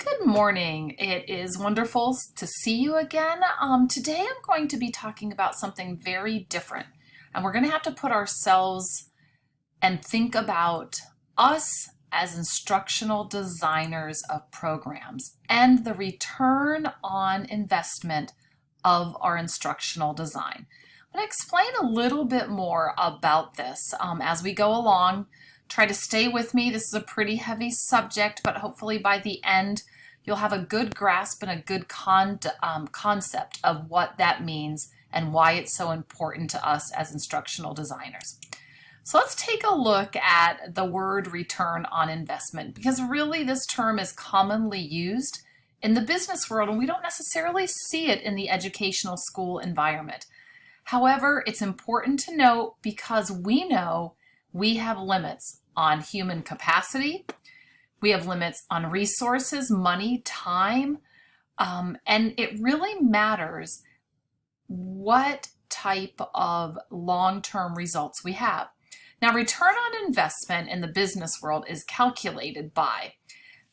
Good morning. It is wonderful to see you again. Today I'm going to be talking about something very different, and we're going to have to put ourselves and think about us as instructional designers of programs and the return on investment of our instructional design. I'm going to explain a little bit more about this as we go along. Try to stay with me. This is a pretty heavy subject, but hopefully by the end you'll have a good grasp and a good concept of what that means and why it's so important to us as instructional designers. So let's take a look at the word return on investment, because really this term is commonly used in the business world and we don't necessarily see it in the educational school environment. However, it's important to note because we know we have limits on human capacity, we have limits on resources, money, time, and it really matters what type of long-term results we have. Now, return on investment in the business world is calculated by,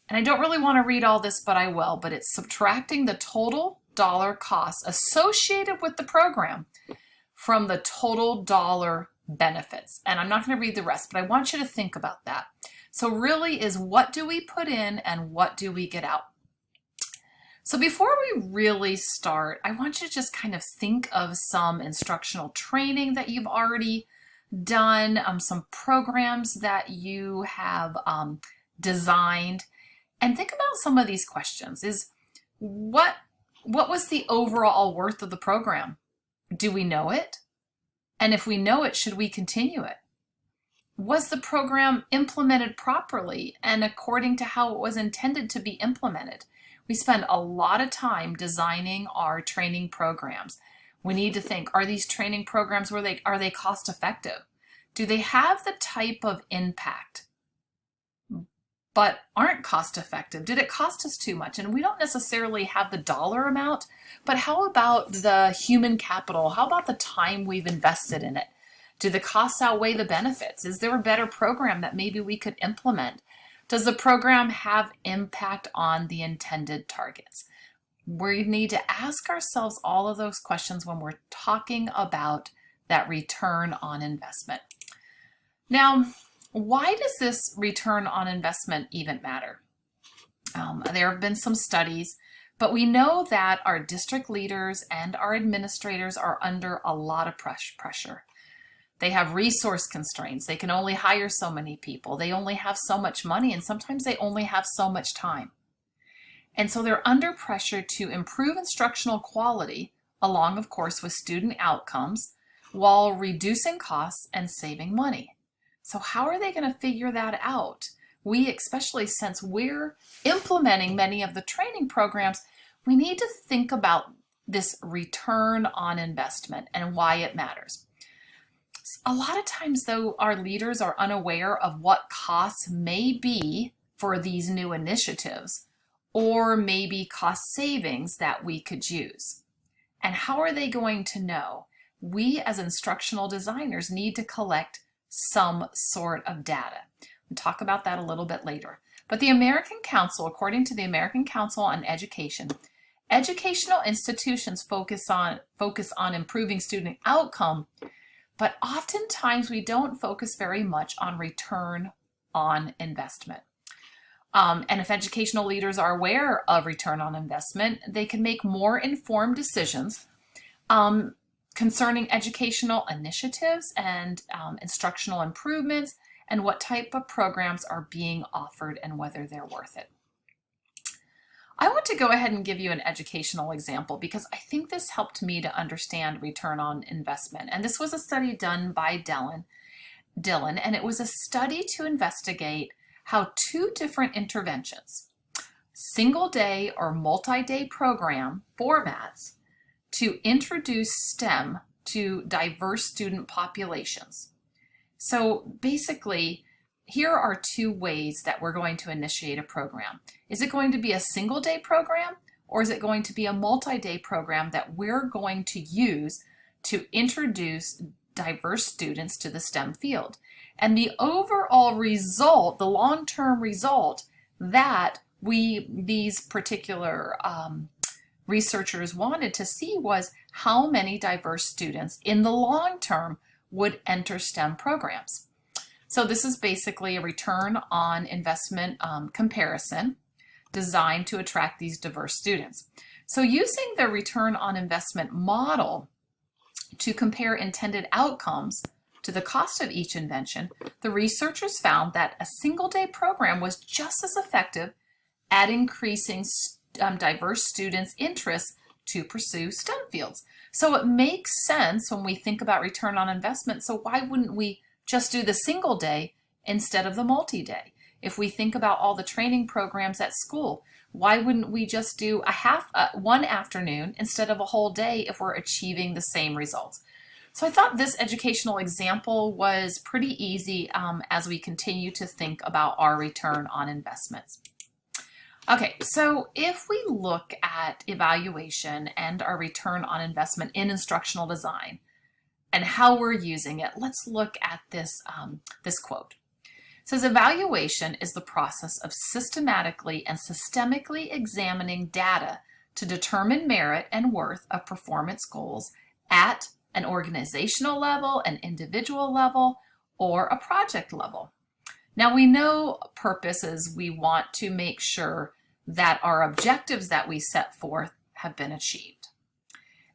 and I don't really want to read all this, but I will, but it's subtracting the total dollar cost associated with the program from the total dollar benefits. And I'm not going to read the rest, but I want you to think about that. So really is, what do we put in and what do we get out? So before we really start, I want you to just kind of think of some instructional training that you've already done, some programs that you have designed, and think about some of these questions. Is what was the overall worth of the program? Do we know it? And if we know it, should we continue it? Was the program implemented properly and according to how it was intended to be implemented? We spend a lot of time designing our training programs. We need to think, are these training programs, are they cost effective? Do they have the type of impact but aren't cost effective? Did it cost us too much? And we don't necessarily have the dollar amount, but how about the human capital? How about the time we've invested in it? Do the costs outweigh the benefits? Is there a better program that maybe we could implement? Does the program have impact on the intended targets? We need to ask ourselves all of those questions when we're talking about that return on investment. Now, why does this return on investment even matter? There have been some studies, but we know that our district leaders and our administrators are under a lot of pressure. They have resource constraints. They can only hire so many people. They only have so much money, and sometimes they only have so much time. And so they're under pressure to improve instructional quality, along, of course, with student outcomes, while reducing costs and saving money. So how are they going to figure that out? We, especially since we're implementing many of the training programs, we need to think about this return on investment and why it matters. A lot of times, though, our leaders are unaware of what costs may be for these new initiatives, or maybe cost savings that we could use. And how are they going to know? We as instructional designers need to collect some sort of data. We'll talk about that a little bit later. But the American Council, according to the American Council on Education, educational institutions focus on improving student outcome, but oftentimes we don't focus very much on return on investment. And if educational leaders are aware of return on investment, they can make more informed decisions concerning educational initiatives and instructional improvements and what type of programs are being offered and whether they're worth it. I want to go ahead and give you an educational example because I think this helped me to understand return on investment. And this was a study done by Dillon, and it was a study to investigate how two different interventions, single day or multi-day program formats, to introduce STEM to diverse student populations. So basically, here are two ways that we're going to initiate a program. Is it going to be a single day program, or is it going to be a multi-day program that we're going to use to introduce diverse students to the STEM field? And the overall result, the long-term result, that these particular researchers wanted to see was how many diverse students in the long term would enter STEM programs. So this is basically a return on investment comparison designed to attract these diverse students. So using the return on investment model to compare intended outcomes to the cost of each invention, the researchers found that a single-day program was just as effective at increasing diverse students' interest to pursue STEM fields. So it makes sense when we think about return on investment. So why wouldn't we just do the single day instead of the multi-day? If we think about all the training programs at school, why wouldn't we just do one afternoon instead of a whole day if we're achieving the same results? So I thought this educational example was pretty easy as we continue to think about our return on investments. Okay, so if we look at evaluation and our return on investment in instructional design and how we're using it, let's look at this quote. It says, evaluation is the process of systematically and systemically examining data to determine merit and worth of performance goals at an organizational level, an individual level, or a project level. Now we know purpose is we want to make sure that our objectives that we set forth have been achieved.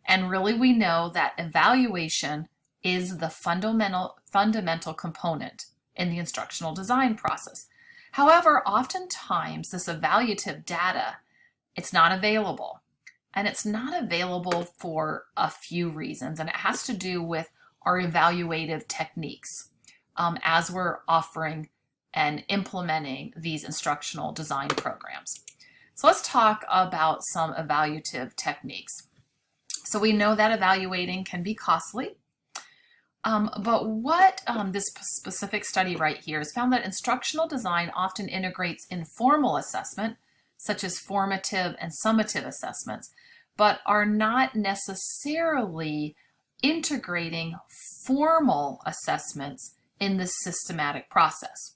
And really we know that evaluation is the fundamental component in the instructional design process. However, oftentimes this evaluative data, it's not available. And it's not available for a few reasons, and it has to do with our evaluative techniques as we're offering and implementing these instructional design programs. So let's talk about some evaluative techniques. So we know that evaluating can be costly, but what this specific study right here has found that instructional design often integrates informal assessment, such as formative and summative assessments, but are not necessarily integrating formal assessments in the systematic process.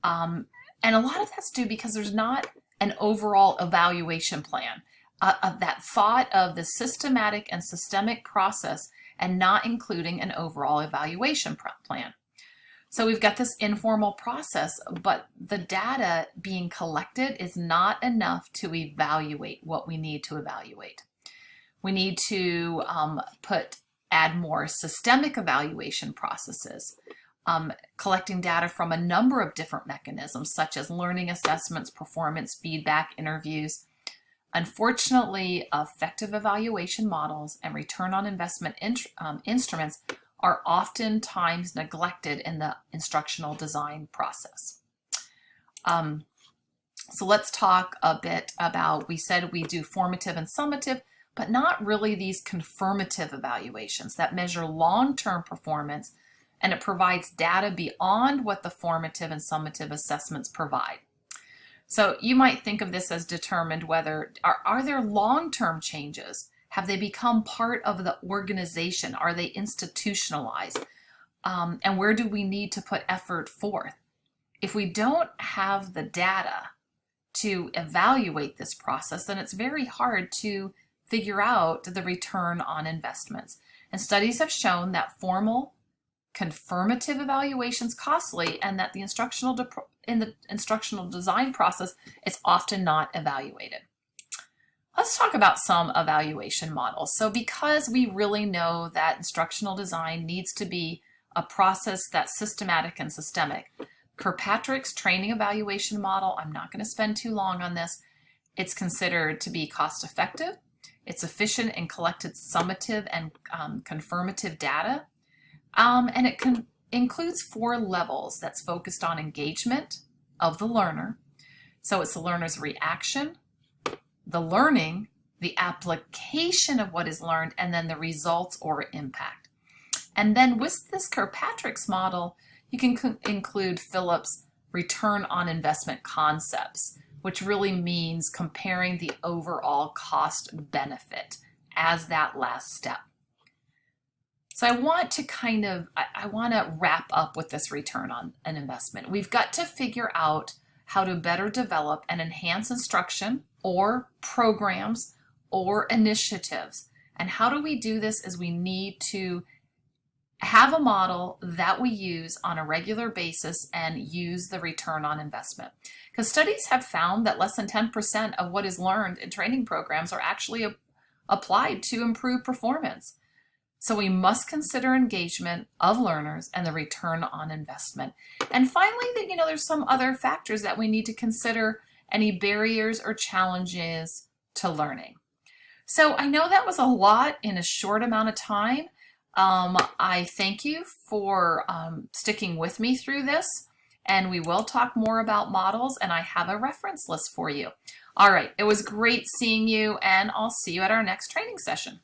And a lot of that's due because there's not an overall evaluation plan of that thought of the systematic and systemic process and not including an overall evaluation plan. So we've got this informal process, but the data being collected is not enough to evaluate what we need to evaluate. We need to add more systemic evaluation processes, collecting data from a number of different mechanisms, such as learning assessments, performance feedback, interviews. Unfortunately, effective evaluation models and return on investment instruments are oftentimes neglected in the instructional design process. So let's talk a bit about, we said we do formative and summative, but not really these confirmative evaluations that measure long-term performance, and it provides data beyond what the formative and summative assessments provide. So you might think of this as determined whether, are there long-term changes? Have they become part of the organization? Are they institutionalized? And where do we need to put effort forth? If we don't have the data to evaluate this process, then it's very hard to figure out the return on investments. And studies have shown that formal confirmative evaluations costly, and that the in the instructional design process, it's often not evaluated. Let's talk about some evaluation models. So because we really know that instructional design needs to be a process that's systematic and systemic, Kirkpatrick's training evaluation model, I'm not going to spend too long on this. It's considered to be cost effective. It's efficient in collected summative and confirmative data. And it includes 4 levels that's focused on engagement of the learner. So it's the learner's reaction, the learning, the application of what is learned, and then the results or impact. And then with this Kirkpatrick's model, you can include Phillips' return on investment concepts, which really means comparing the overall cost benefit as that last step. So I want to wrap up with this return on an investment. We've got to figure out how to better develop and enhance instruction or programs or initiatives. And how do we do this is we need to have a model that we use on a regular basis and use the return on investment. Because studies have found that less than 10% of what is learned in training programs are actually applied to improve performance. So we must consider engagement of learners and the return on investment. And finally, there's some other factors that we need to consider, any barriers or challenges to learning. So I know that was a lot in a short amount of time. I thank you for sticking with me through this, and we will talk more about models, and I have a reference list for you. All right, it was great seeing you, and I'll see you at our next training session.